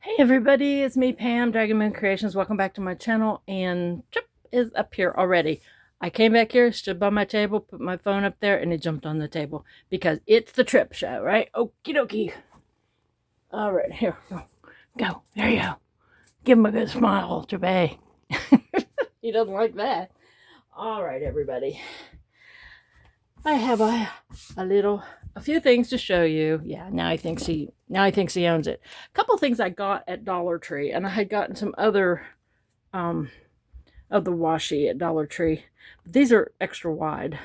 Hey everybody, it's me Pam, Dragon Moon Creations. Welcome back to my channel, and Chip is up here already. I came back here, stood by my table, put my phone up there, and it jumped on the table because it's the Trip show, right? Okie dokie. All right, here, go. Go, there you go. Give him a good smile, Trip A. He doesn't like that. All right, everybody. I have a few things to show you. Yeah, now he thinks he owns it. A couple things I got at Dollar Tree, and I had gotten some other of the washi at Dollar Tree. But these are extra wide.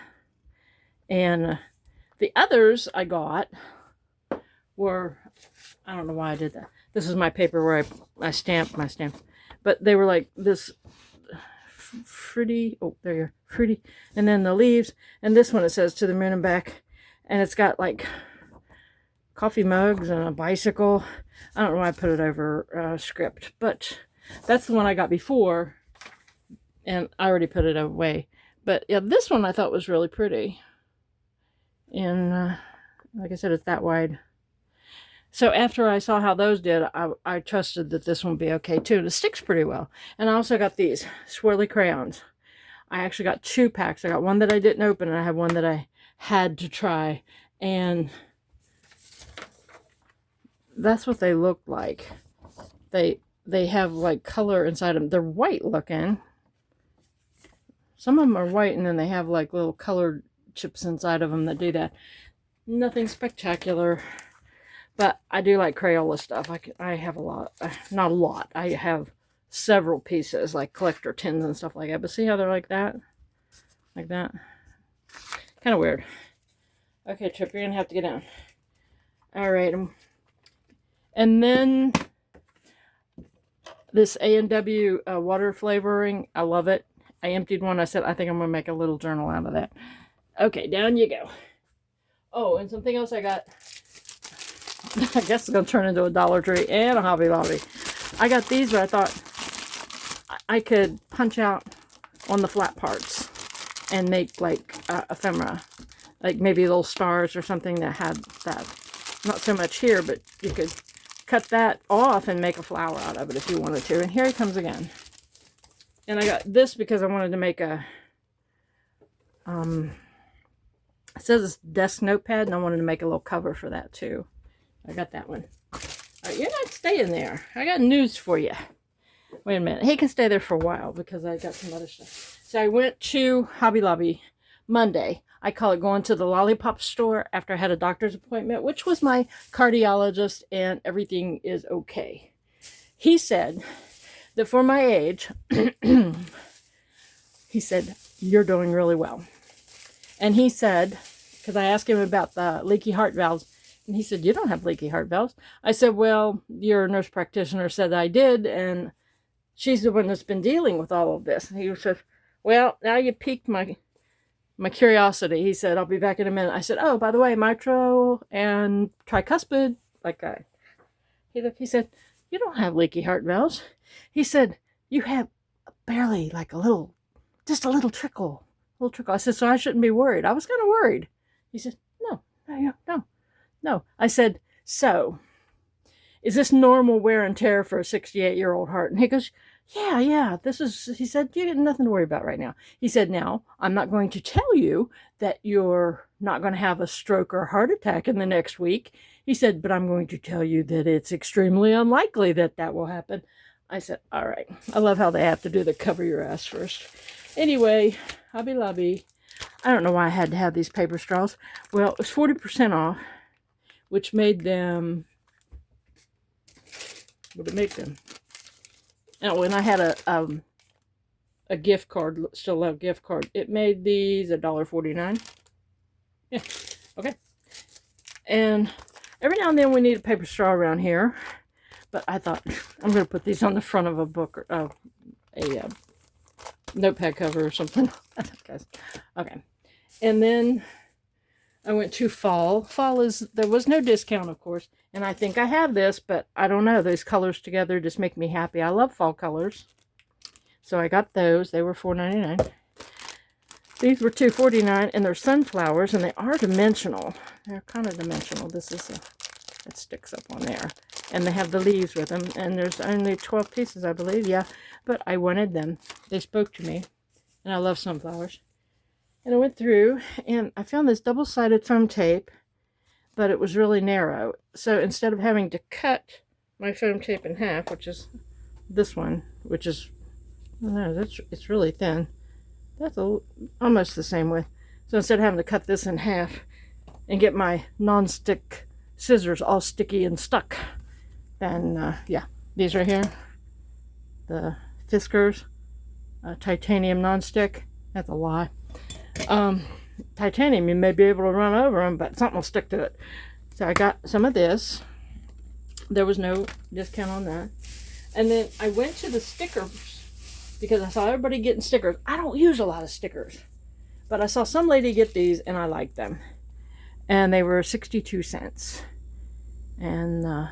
And the others I got were, I don't know why I did that. This is my paper where I stamped my stamp. But they were like this fruity, oh, there you are, fruity. And then the leaves. And this one, it says to the moon and back. And it's got like coffee mugs and a bicycle. I don't know why I put it over script. But that's the one I got before. And I already put it away. But yeah, this one I thought was really pretty. And like I said, it's that wide. So after I saw how those did, I trusted that this one would be okay too. And it sticks pretty well. And I also got these swirly crayons. I actually got 2 packs. I got one that I didn't open, and I had one that I had to try. And that's what they look like. They have like color inside them. They're white looking. Some of them are white, and then they have like little colored chips inside of them that do that. Nothing spectacular. But I do like Crayola stuff. I have a lot. Not a lot. I have several pieces, like collector tins and stuff like that. But see how they're like that? Like that? Kind of weird. Okay, Trip, you're going to have to get down. All right. And then this A&W water flavoring. I love it. I emptied one. I said, I think I'm going to make a little journal out of that. Okay, down you go. Oh, and something else I got. I guess it's going to turn into a Dollar Tree and a Hobby Lobby. I got these, but I thought I could punch out on the flat parts and make like ephemera. Like maybe little stars or something that had that. Not so much here, but you could cut that off and make a flower out of it if you wanted to. And here he comes again. And I got this because I wanted to make a, it says it's desk notepad, and I wanted to make a little cover for that too. I got that one. All right, you're not staying there. I got news for you. Wait a minute. He can stay there for a while because I got some other stuff. So I went to Hobby Lobby Monday. I call it going to the lollipop store after I had a doctor's appointment, which was my cardiologist, and everything is okay. He said that for my age, he said, you're doing really well. And he said, because I asked him about the leaky heart valves, and he said, you don't have leaky heart valves. I said, well, your nurse practitioner said I did, and she's the one that's been dealing with all of this. And he said, well, now you piqued my curiosity. He said, I'll be back in a minute. I said, oh, by the way, mitral and tricuspid, he said, you don't have leaky heart valves. He said, you have barely like just a little trickle. I said, so I shouldn't be worried. I was kind of worried. He said, no. I said, so, is this normal wear and tear for a 68-year-old heart? And he goes, yeah, he said, you got nothing to worry about right now. He said, now, I'm not going to tell you that you're not going to have a stroke or heart attack in the next week. He said, but I'm going to tell you that it's extremely unlikely that will happen. I said, all right. I love how they have to do the cover your ass first. Anyway, Hobby Lobby. I don't know why I had to have these paper straws. Well, it was 40% off, which made them, what did it make them? Oh, and I had a gift card, still have gift card. It made these $1.49. Yeah, okay. And every now and then we need a paper straw around here. But I thought, I'm going to put these on the front of a book or a notepad cover or something. Okay. And then I went to fall. There was no discount, of course. And I think I have this, but I don't know. Those colors together just make me happy. I love fall colors. So I got those. They were $4.99. These were $2.49, and they're sunflowers, and they are dimensional. They're kind of dimensional. This is that sticks up on there. And they have the leaves with them. And there's only 12 pieces, I believe. Yeah, but I wanted them. They spoke to me. And I love sunflowers. And I went through and I found this double-sided foam tape, but it was really narrow. So instead of having to cut my foam tape in half, which is this one, which is, I don't know, it's really thin. That's almost the same width. So instead of having to cut this in half and get my non-stick scissors all sticky and stuck, then yeah, these right here, the Fiskars titanium non-stick. That's a lie. Titanium, you may be able to run over them, but something will stick to it. So I got some of this. There was no discount on that. And then I went to the stickers because I saw everybody getting stickers. I don't use a lot of stickers, but I saw some lady get these and I liked them. And they were 62 cents. And I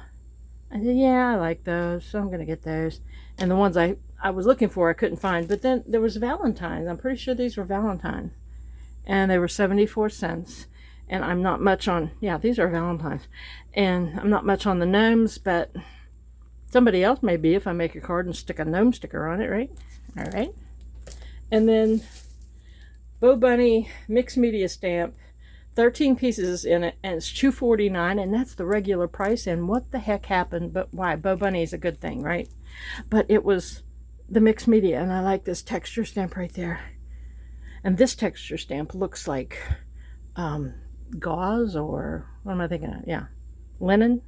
said, yeah, I like those, so I'm going to get those. And the ones I was looking for, I couldn't find. But then there was Valentine's. I'm pretty sure these were Valentine's. And they were 74 cents. And I'm not much on, yeah, these are Valentine's. And I'm not much on the gnomes, but somebody else may be if I make a card and stick a gnome sticker on it, right? All right. And then Bo Bunny mixed media stamp, 13 pieces in it, and it's $2.49, and that's the regular price. And what the heck happened? But why? Bo Bunny is a good thing, right? But it was the mixed media, and I like this texture stamp right there. And this texture stamp looks like gauze, or what am I thinking of? Yeah, linen.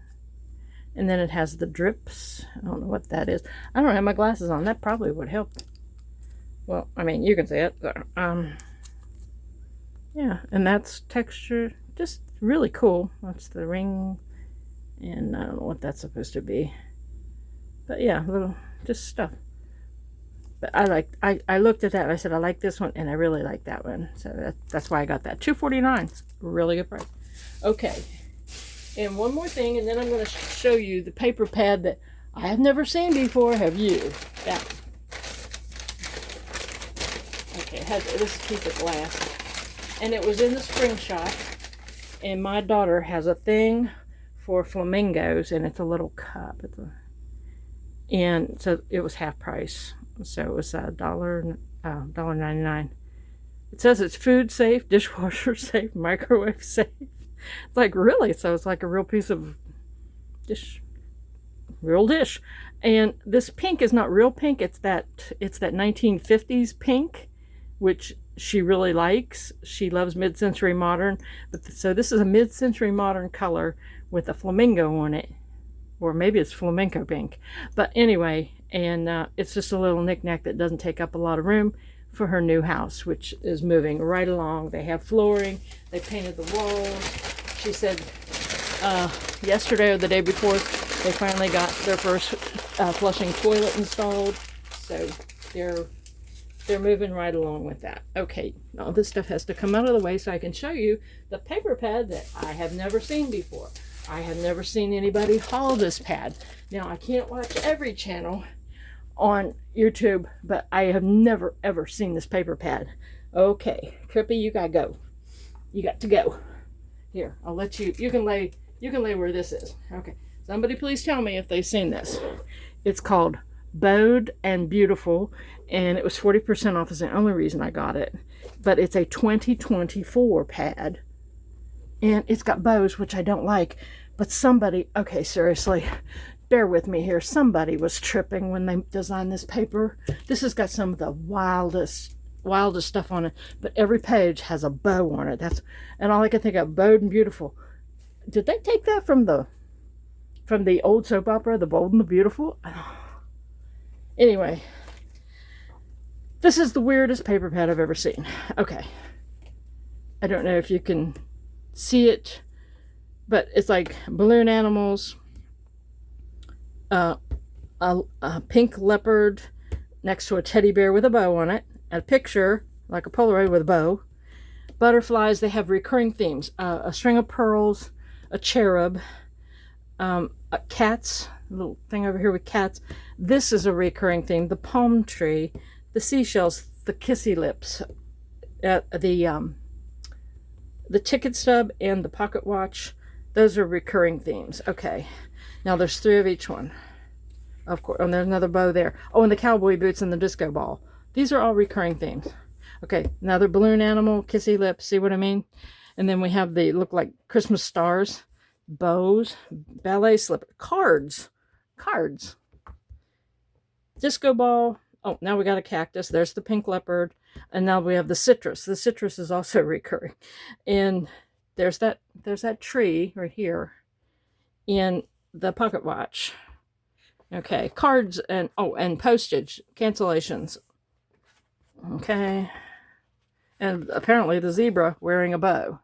And then it has the drips. I don't know what that is. I don't have my glasses on. That probably would help. Well, I mean, you can see it. Yeah, and that's texture. Just really cool. That's the ring. And I don't know what that's supposed to be. But yeah, little, just stuff. But I looked at that and I said, I like this one, and I really like that one. So that's why I got that. $2.49. Really good price. Okay. And one more thing, and then I'm going to show you the paper pad that I have never seen before. Have you? That one. Okay, let's keep it last. And it was in the spring shop. And my daughter has a thing for flamingos, and it's a little cup. And so it was half price. So it was $1.99. It says it's food safe, dishwasher safe, microwave safe. It's like, really? So it's like a real piece of real dish. And this pink is not real pink. It's that 1950s pink, which she really likes. She loves mid-century modern. So this is a mid-century modern color with a flamingo on it. Or maybe it's flamenco pink. But anyway, and it's just a little knickknack that doesn't take up a lot of room for her new house, which is moving right along. They have flooring. They painted the walls. She said yesterday or the day before, they finally got their first flushing toilet installed. So they're moving right along with that. Okay, all this stuff has to come out of the way so I can show you the paper pad that I have never seen before. I have never seen anybody haul this pad. Now, I can't watch every channel on YouTube, but I have never, ever seen this paper pad. Okay, Trippy, you gotta go. You got to go. Here, I'll let you, you can lay where this is. Okay, somebody please tell me if they've seen this. It's called Bowed and Beautiful, and it was 40% off is the only reason I got it. But it's a 2024 pad. And it's got bows, which I don't like. But somebody, okay, seriously, bear with me here. Somebody was tripping when they designed this paper. This has got some of the wildest stuff on it. But every page has a bow on it. And all I can think of, Bowed and Beautiful. Did they take that from the old soap opera, The Bold and the Beautiful? Anyway, this is the weirdest paper pad I've ever seen. Okay. I don't know if you can see it, but it's like balloon animals, a pink leopard next to a teddy bear with a bow on it, a picture like a Polaroid with a bow, butterflies. They have recurring themes, a string of pearls, a cherub, cats, a little thing over here with cats. This is a recurring theme, the palm tree, the seashells, the kissy lips, the ticket stub and the pocket watch. Those are recurring themes. Okay, Now there's 3 of each one. Of course, and there's another bow there. Oh, and the cowboy boots and the disco ball. These are all recurring themes. Okay, another balloon animal, kissy lips, see what I mean? And then we have the look like Christmas stars, bows, ballet slipper, cards, disco ball. Oh, now we got a cactus. There's the pink leopard. And now we have the citrus. The citrus is also recurring. And there's that tree right here in the pocket watch. Okay, cards and postage cancellations. Okay. And apparently the zebra wearing a bow.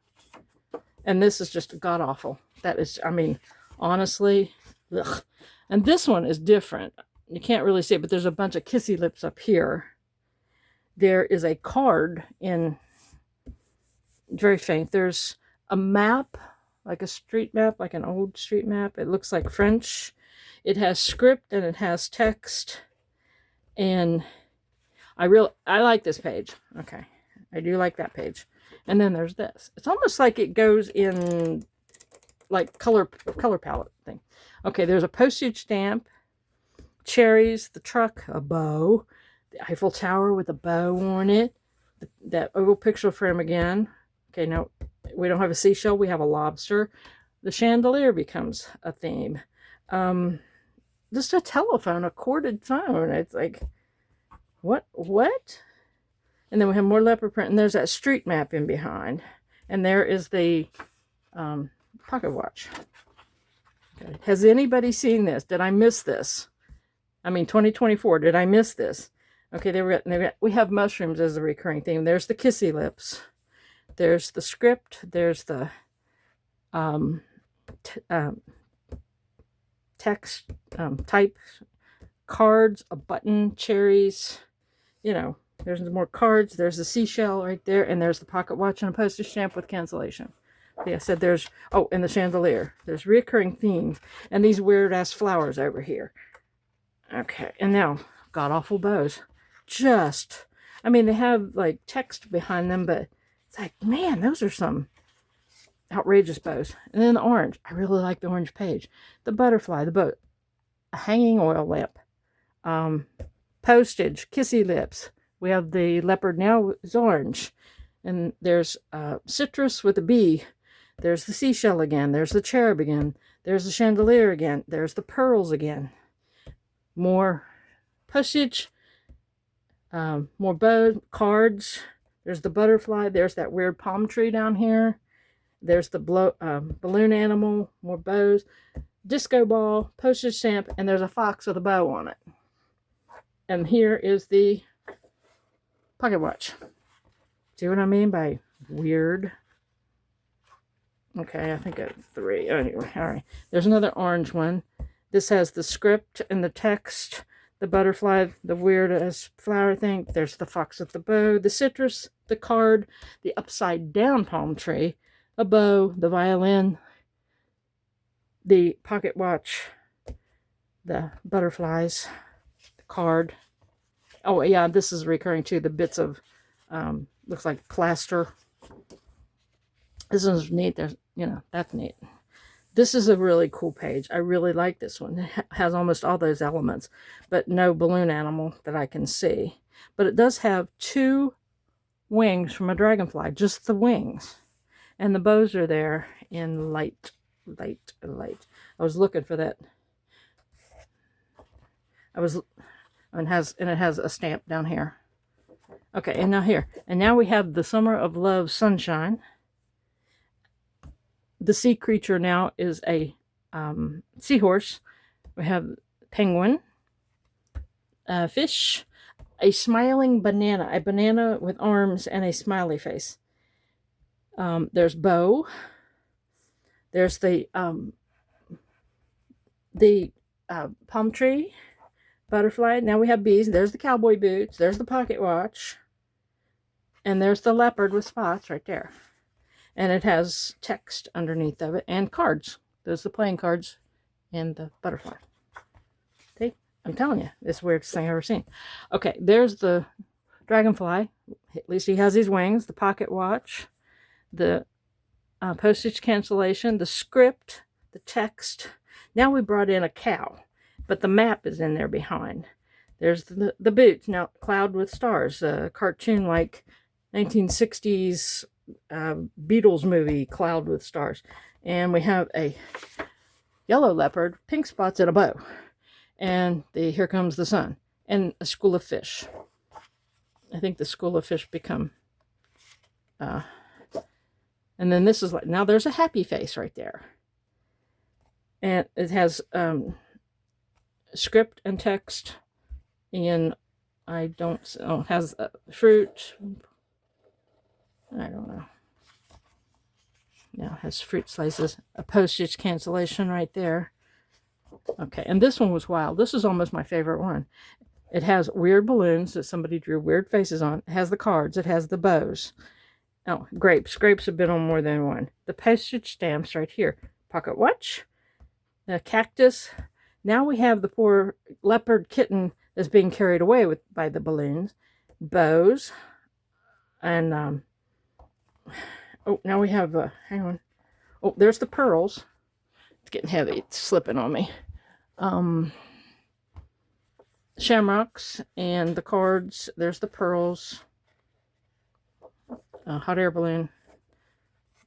And this is just god awful. That is, I mean, honestly, ugh. And this one is different. You can't really see it, but there's a bunch of kissy lips up here. There is a card in, very faint. There's a map, like a street map, like an old street map. It looks like French. It has script and it has text. And I like this page. Okay. I do like that page. And then there's this. It's almost like it goes in like color palette thing. Okay, there's a postage stamp, cherries, the truck, a bow, the Eiffel Tower with a bow on it, that oval picture frame again. Okay, now we don't have a seashell, we have a lobster. The chandelier becomes a theme. Just a telephone, a corded phone. It's like, what? And then we have more leopard print, and there's that street map in behind. And there is the pocket watch. Okay. Has anybody seen this? Did I miss this? I mean, 2024, did I miss this? Okay, we have mushrooms as a recurring theme. There's the kissy lips. There's the script. There's the text, type, cards, a button, cherries, you know. There's more cards. There's the seashell right there. And there's the pocket watch and a postage stamp with cancellation. Okay, I said there's, oh, and the chandelier. There's recurring themes. And these weird-ass flowers over here. Okay, and now, god-awful bows. Just, I mean, they have, like, text behind them, but it's like, man, those are some outrageous bows. And then the orange. I really like the orange page. The butterfly, the boat. A hanging oil lamp. Postage, kissy lips. We have the leopard now is orange. And there's citrus with a bee. There's the seashell again. There's the cherub again. There's the chandelier again. There's the pearls again. More postage. More bow cards. There's the butterfly. There's that weird palm tree down here. There's the balloon animal. More bows. Disco ball. Postage stamp. And there's a fox with a bow on it. And here is the pocket watch. See what I mean by weird? Okay, I think I have 3. Anyway, all right. There's another orange one. This has the script and the text, the butterfly, the weirdest flower thing. There's the fox with the bow, the citrus, the card, the upside down palm tree, a bow, the violin, the pocket watch, the butterflies, the card. Oh, yeah, this is recurring too. The bits of, looks like plaster. This one's neat. There's, you know, that's neat. This is a really cool page. I really like this one. It has almost all those elements, but no balloon animal that I can see. But it does have 2 wings from a dragonfly, just the wings. And the bows are there in light. I was looking for that. And it has a stamp down here. Okay, and now here. And now we have the Summer of Love Sunshine. The sea creature now is a seahorse. We have penguin, fish, a smiling banana, a banana with arms and a smiley face. There's bow. There's the palm tree. Butterfly. Now we have bees. There's the cowboy boots. There's the pocket watch. And there's the leopard with spots right there. And it has text underneath of it and cards. Those are the playing cards and the butterfly. See? I'm telling you, it's the weirdest thing I've ever seen. Okay, there's the dragonfly. At least he has these wings. The pocket watch. The postage cancellation. The script. The text. Now we brought in a cow, but the map is in there behind. There's the boots. Now, Cloud with Stars, a cartoon like 1960s Beatles movie, Cloud with Stars. And we have a yellow leopard, pink spots, and a bow. And Here Comes the Sun. And a school of fish. I think the school of fish become... and then this is like... Now there's a happy face right there. And it has script and text. And I don't... Oh, it has fruit... I don't know. Now it has fruit slices, a postage cancellation right there. Okay, and this one was wild. This is almost my favorite one. It has weird balloons that somebody drew weird faces on. It has the cards. It has the bows. Oh, grapes. Grapes have been on more than one. The postage stamps right here. Pocket watch. The cactus. Now we have the poor leopard kitten that's being carried away by the balloons. Bows. And, oh, now we have, hang on. Oh, there's the pearls. It's getting heavy. It's slipping on me. Shamrocks and the cards. There's the pearls. Hot air balloon.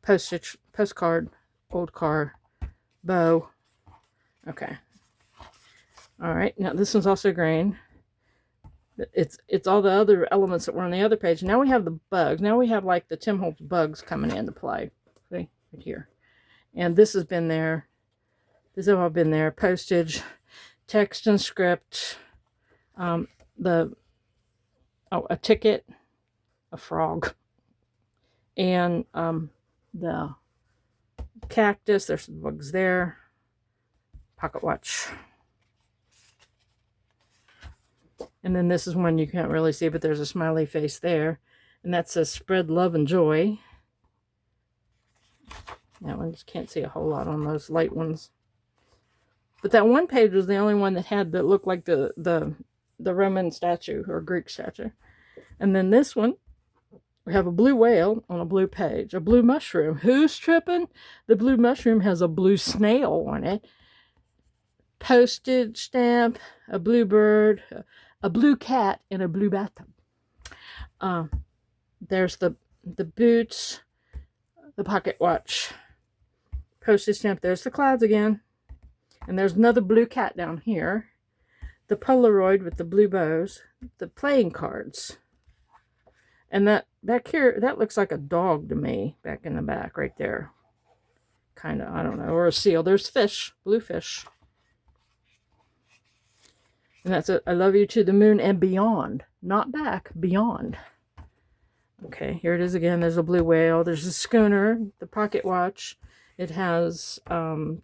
Postage, postcard, old car, bow. Okay. All right. Now this one's also green. It's all the other elements that were on the other page. Now we have the bugs. Now we have like the Tim Holtz bugs coming into play. See? Right here. And this has been there. This has all been there. Postage, text and script. A ticket, a frog. And the cactus. There's some bugs there. Pocket watch. And then this is one you can't really see, but there's a smiley face there. And that says spread love and joy. That one just can't see a whole lot on those light ones. But that one page was the only one that looked like the Roman statue or Greek statue. And then this one, we have a blue whale on a blue page. A blue mushroom. Who's tripping? The blue mushroom has a blue snail on it. Postage stamp, a blue bird, a blue cat, and a blue bathtub. There's the boots, the pocket watch, postage stamp. There's the clouds again. And there's another blue cat down here. The Polaroid with the blue bows, the playing cards. And that back here, that looks like a dog to me, back in the back right there. Kind of, I don't know, or a seal. There's fish, blue fish. And that's it. I love you to the moon and beyond. Not back, beyond. Okay, here it is again. There's a blue whale. There's a schooner, the pocket watch. It has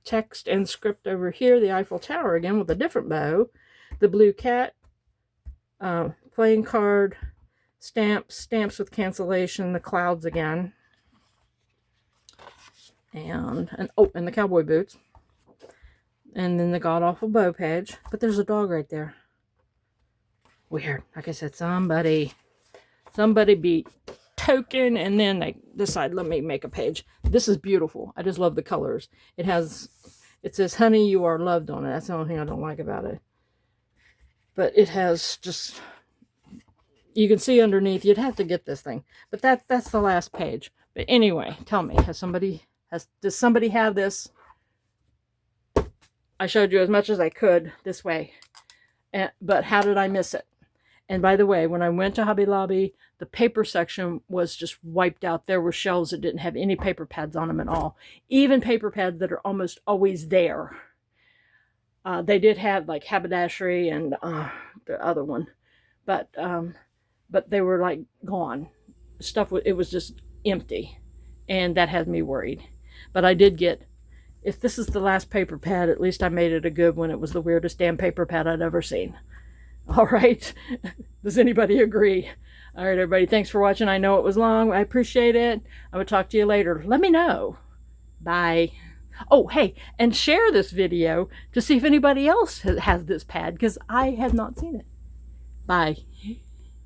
text and script over here. The Eiffel Tower again with a different bow. The blue cat. Playing card. Stamps with cancellation. The clouds again. And the cowboy boots. And then the god-awful bow page. But there's a dog right there. Weird. Like I said, somebody be token, and then they decide, let me make a page. This is beautiful. I just love the colors. It says, honey, you are loved on it. That's the only thing I don't like about it. But it has just, you can see underneath, you'd have to get this thing. But that's the last page. But anyway, tell me, does somebody have this? I showed you as much as I could this way. But how did I miss it? And by the way, when I went to Hobby Lobby, the paper section was just wiped out. There were shelves that didn't have any paper pads on them at all. Even paper pads that are almost always there. They did have like haberdashery and the other one. But they were like gone. It was just empty. And that had me worried. But I did get, if this is the last paper pad, at least I made it a good one. It was the weirdest damn paper pad I'd ever seen. All right. Does anybody agree? All right, everybody. Thanks for watching. I know it was long. I appreciate it. I will talk to you later. Let me know. Bye. Oh, hey, and share this video to see if anybody else has this pad, because I have not seen it. Bye.